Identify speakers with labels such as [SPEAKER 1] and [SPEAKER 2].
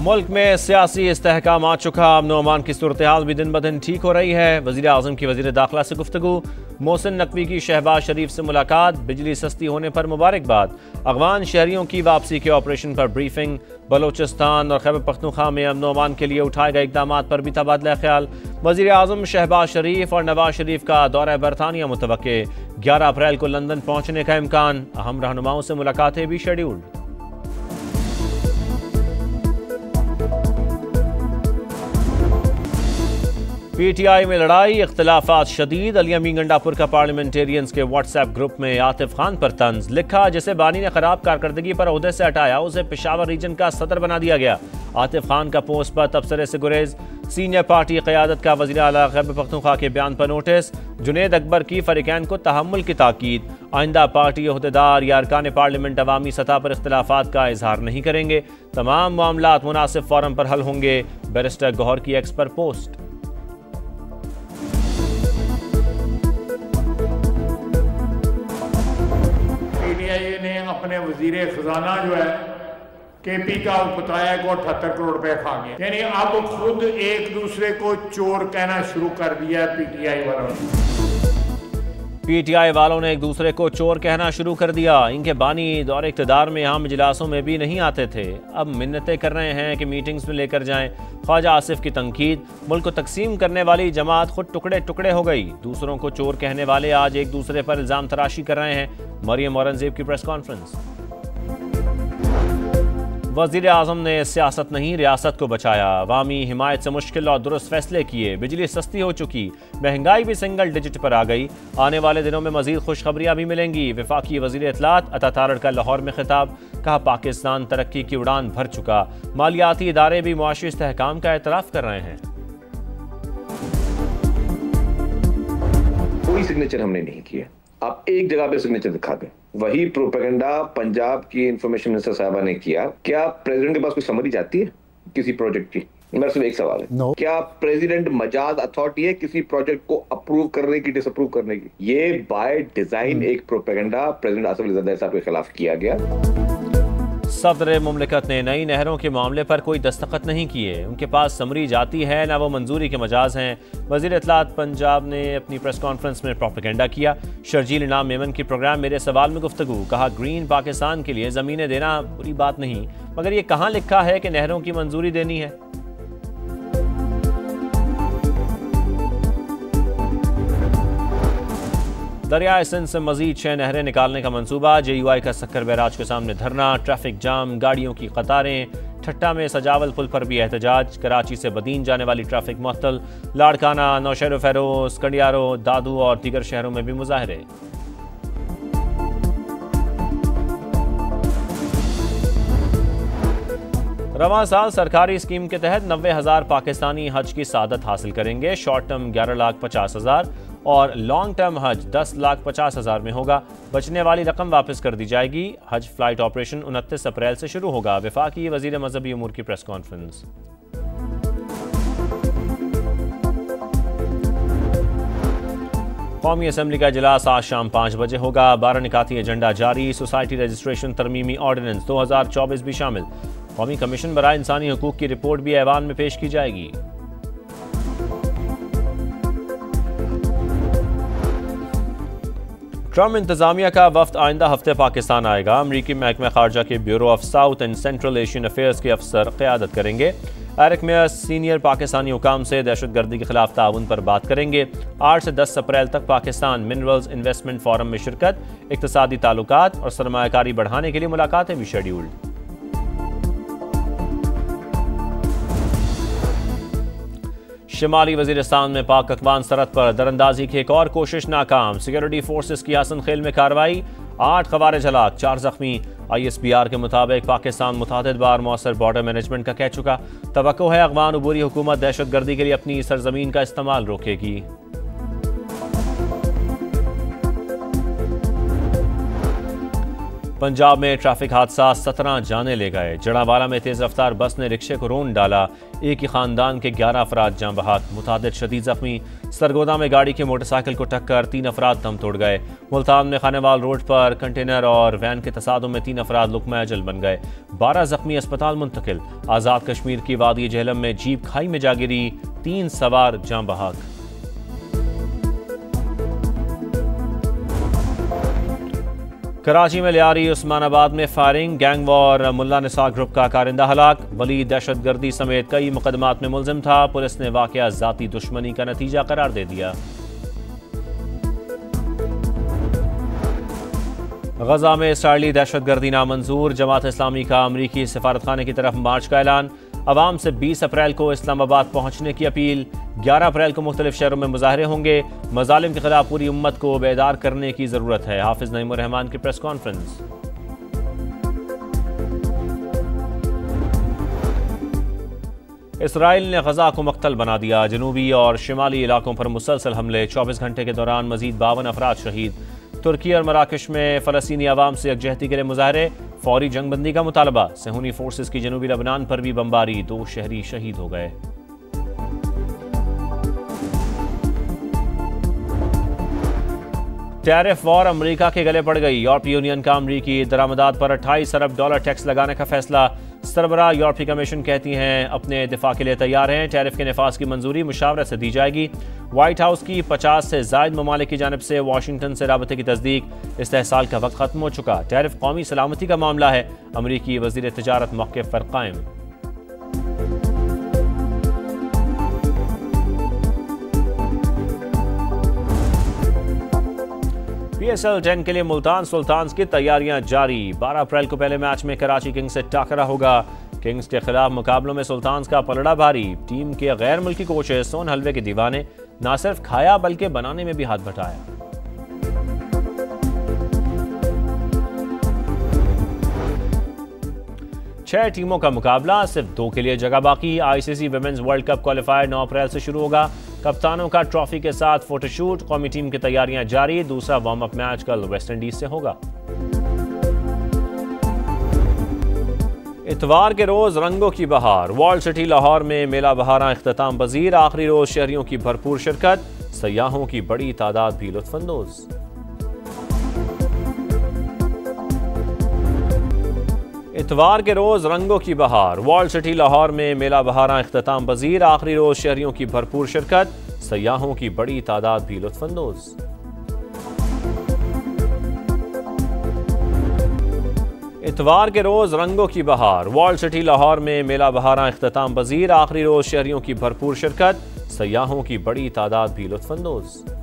[SPEAKER 1] मुल्क में सियासी इस्तेहकाम आ चुका। अमन अमान की सूरत हाल भी दिन ब दिन ठीक हो रही है। वज़ीर आज़म की वज़ीर दाखिला से गुफ्तगू, मोहसिन नकवी की शहबाज शरीफ से मुलाकात, बिजली सस्ती होने पर मुबारकबाद, अफगान शहरियों की वापसी के ऑपरेशन पर ब्रीफिंग, बलोचिस्तान और खैबर पख्तूनख्वा में अमन अमान के लिए उठाए गए इक़दामात पर भी तबादला ख्याल। वज़ीर आज़म शहबाज शरीफ और नवाज शरीफ का दौरा बरतानिया मुतवक्के, 11 अप्रैल को लंदन पहुंचने का इम्कान, अहम रहनुमाओं से मुलाकातें भी शेड्यूल्ड। PTI में लड़ाई, इख्तिलाफात शदीद। अली अमीन गंडापुर का पार्लियामेंटेरियंस के व्हाट्सएप ग्रुप में आतिफ खान पर तंज, लिखा जिसे बानी ने खराब कारकर्दगी पर ओहदे से हटाया उसे पेशावर रीजन का सदर बना दिया गया। आतिफ खान का पोस्ट पर तबसरे से गुरेज। सीनियर पार्टी क़यादत का वज़ीर आला खैबर पख्तूनख्वा के बयान पर नोटिस। जुनेद अकबर की फरीकैन को तहम्मुल की ताकीद, आइंदा पार्टी ओहदेदार या अरकान पार्लियामेंट अवामी सतह पर इख्तिलाफात का इजहार नहीं करेंगे, तमाम मामलात मुनासिब फोरम पर हल होंगे। बैरिस्टर गौहर की एक्स पर पोस्ट।
[SPEAKER 2] ने अपने वजीर खजाना जो है KP का बताया कि 78 करोड़ रुपए खा गए, यानी अब खुद एक दूसरे को चोर कहना शुरू कर दिया है PTI वालों ने।
[SPEAKER 1] PTI वालों ने एक दूसरे को चोर कहना शुरू कर दिया। इनके बानी दौरे इक़्तिदार में आम इजलासों में भी नहीं आते थे, अब मिन्नतें कर रहे हैं कि मीटिंग्स में लेकर जाएं। ख्वाजा आसिफ की तनकीद, मुल्क को तकसीम करने वाली जमात खुद टुकड़े टुकड़े हो गई। दूसरों को चोर कहने वाले आज एक दूसरे पर इल्ज़ाम तराशी कर रहे हैं। मरियम औरंगजेब की प्रेस कॉन्फ्रेंस। वज़ीर आज़म ने सियासत नहीं रियासत को बचाया, अवामी हिमायत से मुश्किल और दुरुस्त फैसले किए। बिजली सस्ती हो चुकी, महंगाई भी सिंगल डिजिट पर आ गई। आने वाले दिनों में मजीद खुशखबरियाँ भी मिलेंगी। वफाकी वज़ीर इत्तलात अता तारड़ का लाहौर में खिताब, कहा पाकिस्तान तरक्की की उड़ान भर चुका। मालियाती इदारे भी मुआशी इस्तेहकाम का एतराफ़ कर रहे हैं।
[SPEAKER 3] कोई सिग्नेचर हमने नहीं किया, आप एक जगह पे सिग्नेचर दिखा दें। वही प्रोपेगेंडा पंजाब की इंफॉर्मेशन मिनिस्टर साहबा ने किया। क्या प्रेसिडेंट के पास कोई समरी जाती है किसी प्रोजेक्ट की? मेरा सिर्फ एक सवाल है, क्या प्रेसिडेंट मजाज अथॉरिटी है किसी प्रोजेक्ट को अप्रूव करने की, डिसअप्रूव करने की? ये बाय डिजाइन एक प्रोपेगेंडा प्रेसिडेंट आसिफ अली ज़रदारी साहब के खिलाफ किया गया।
[SPEAKER 1] सदर मुमलिकत ने नई नहरों के मामले पर कोई दस्तखत नहीं किए, उनके पास समरी जाती है ना वो मंजूरी के मजाज हैं। वज़ीर इत्तलात पंजाब ने अपनी प्रेस कॉन्फ्रेंस में प्रोपेगेंडा किया। शर्जील इनाम मेमन की प्रोग्राम मेरे सवाल में गुफ्तगू, कहा ग्रीन पाकिस्तान के लिए ज़मीनें देना बुरी बात नहीं, मगर ये कहाँ लिखा है कि नहरों की मंजूरी देनी है? दरियाए सिंध से मजीद 6 नहरें निकालने का मंसूबा। JUI का सक्कर बैराज के सामने धरना, ट्रैफिक जाम, गाड़ियों की कतारें। ठट्टा में सजावल पुल पर भी एहतजाज, कराची से बदीन जाने वाली ट्रैफिक मुअत्तल। लाड़काना, नौशहर फेरोज, कंडियारो, दादू और दीगर शहरों में भी मुजाहरे। रवां साल सरकारी स्कीम के तहत 90,000 पाकिस्तानी हज की सादत हासिल करेंगे। शॉर्ट टर्म 11,50,000 और लॉन्ग टर्म हज 10,50,000 में होगा। बचने वाली रकम वापस कर दी जाएगी। हज फ्लाइट ऑपरेशन 29 अप्रैल से शुरू होगा। वफाकी वज़ीर मजहबी उमूर की प्रेस कॉन्फ्रेंस। कौमी असम्बली का इजलास आज शाम 5 बजे होगा। 12 निकाती एजेंडा जारी। सोसाइटी रजिस्ट्रेशन तरमीमी ऑर्डिनेंस 2024 भी शामिल। कौमी कमीशन बराए इंसानी हकूक की रिपोर्ट भी ऐवान में पेश की जाएगी। ट्रम्प इंतजामिया का वफ्द आइंदा हफ्ते पाकिस्तान आएगा। अमरीकी महकमा खारजा के bureau of south and central Asian affairs के अफसर क़यादत करेंगे। एरिक मेयर सीनियर पाकिस्तानी हुकाम से दहशतगर्दी के खिलाफ ताउन पर बात करेंगे। 8 से 10 अप्रैल तक पाकिस्तान मिनरल्स इन्वेस्टमेंट फोरम में शिरकत, इक़्तिसादी ताल्लुकात और सरमायाकारी बढ़ाने के लिए मुलाकातें भी शेड्यूल्ड। शिमाली वजीरिस्तान में पाक अफगान सरहद पर दरअंदाजी की एक और कोशिश नाकाम। सिक्योरिटी फोर्सेस की हसन खेल में कार्रवाई, 8 खवारिज हलाक, 4 जख्मी। ISPR के मुताबिक पाकिस्तान मुतादिद बार मौसर बॉर्डर मैनेजमेंट का कह चुका। तवक्को है अफगान अबूरी हुकूमत दहशतगर्दी के लिए अपनी सरजमीन का इस्तेमाल रोकेगी। पंजाब में ट्रैफिक हादसा 17 जाने ले गए। जड़ावाला में तेज रफ्तार बस ने रिक्शे को रोन डाला। एक ही खानदान के 11 अफराद जाँ बहक, मुतादिद शदीद जख्मी। सरगोदा में गाड़ी की मोटरसाइकिल को टक्कर 3 अफराद दम तोड़ गए। मुल्तान में खानेवाल रोड पर कंटेनर और वैन के तसादुम में 3 अफराद लुकमा अजल बन गए। 12 जख्मी अस्पताल मुंतकिल। आज़ाद कश्मीर की वादी झेलम में जीप खाई में जा गिरी, 3 सवार जाँ बहक। कराची में लियारी उस्मानाबाद में फायरिंग, गैंग वॉर, मुल्ला निसार ग्रुप का कारिंदा हलाक। वली दहशतगर्दी समेत कई मुकदमात में मुलजिम था। पुलिस ने वाकया जाती दुश्मनी का नतीजा करार दे दिया। गजा में इसराइली दहशतगर्दी नामंजूर। जमात इस्लामी का अमरीकी सफारतखाने की तरफ मार्च का ऐलान। अवाम से 20 अप्रैल को इस्लामाबाद पहुंचने की अपील। 11 अप्रैल को मुख्तलिफ शहरों में मुजाहरे होंगे। मजालिम के खिलाफ पूरी उम्मत को बेदार करने की जरूरत है। हाफिज नईमुर रहमान की प्रेस कॉन्फ्रेंस। इसराइल ने गजा को मक्तल बना दिया। जनूबी और शिमाली इलाकों पर मुसलसल हमले। 24 घंटे के दौरान मजीद 52 अफराद शहीद। तुर्की और मराकश में फ़लस्तीनी अवाम से यकजहती के लिए मुजाहरे। फौरी जंगबंदी का मुतालबा। सेहूनी फोर्सेस की जनूबी लबनान पर भी बमबारी। 2 शहरी शहीद हो गए। टैरिफ वॉर अमेरिका के गले पड़ गई। यूरोपीय यूनियन का अमेरिकी दरामदात पर $28 अरब टैक्स लगाने का फैसला। सरबराह यूरोपीय कमीशन कहती हैं अपने दिफा के लिए तैयार हैं। टैरिफ के नफाज की मंजूरी मुशावरत से दी जाएगी। व्हाइट हाउस की 50 से जायद ममालिक की जानिब से वाशिंगटन से राबते की तस्दीक। इस्तेहसाल का वक्त खत्म हो चुका। टैरिफ कौमी सलामती का मामला है। अमरीकी वजीर तिजारत मौक़िफ़ पर कायम। PSL 10 के लिए मुल्तान सुल्तान्स की तैयारियां जारी। 12 अप्रैल को पहले मैच में कराची किंग्स से टाकरा होगा। किंग्स के खिलाफ मुकाबलों में सुल्तान्स का पलड़ा भारी। टीम के गैर मुल्की कोचेस सोन हलवे के दीवाने न सिर्फ खाया बल्कि बनाने में भी हाथ बटाया। छह टीमों का मुकाबला, सिर्फ 2 के लिए जगह बाकी। ICC women's world cup qualifier 9 अप्रैल से शुरू होगा। कप्तानों का ट्रॉफी के साथ फोटोशूट। कौमी टीम की तैयारियां जारी। दूसरा वार्म अप मैच कल वेस्ट इंडीज से होगा। इतवार के रोज रंगों की बहार। वॉल्ड सिटी लाहौर में मेला बहारा इख्तिताम पजीर। आखिरी रोज शहरियों की भरपूर शिरकत। सयाहों की बड़ी तादाद भी लुत्फानंदोज। इतवार के रोज रंगों की बहार। वॉल्ड सिटी लाहौर में मेला बहारा इख्तिताम पजीर। आखिरी रोज शहरियों की भरपूर शिरकत। सयाहों की बड़ी तादाद भी लुत्फानंदोज। इतवार के रोज रंगों की बहार। वॉल्ड सिटी लाहौर में मेला बहारा इख्तिताम पजीर। आखिरी रोज शहरियों की भरपूर शिरकत। सयाहों की बड़ी तादाद भी लुत्फानंदोज। सयाहों की बड़ी तादाद भी लुत्फानंदोज। इतवार के रोज रंगों की बहार। वॉल्ड सिटी लाहौर में मेला बहारा इख्तिताम पजीर। आखिरी रोज शहरियों की भरपूर शिरकत। सयाहों की बड़ी तादाद भी लुत्फानंदोज।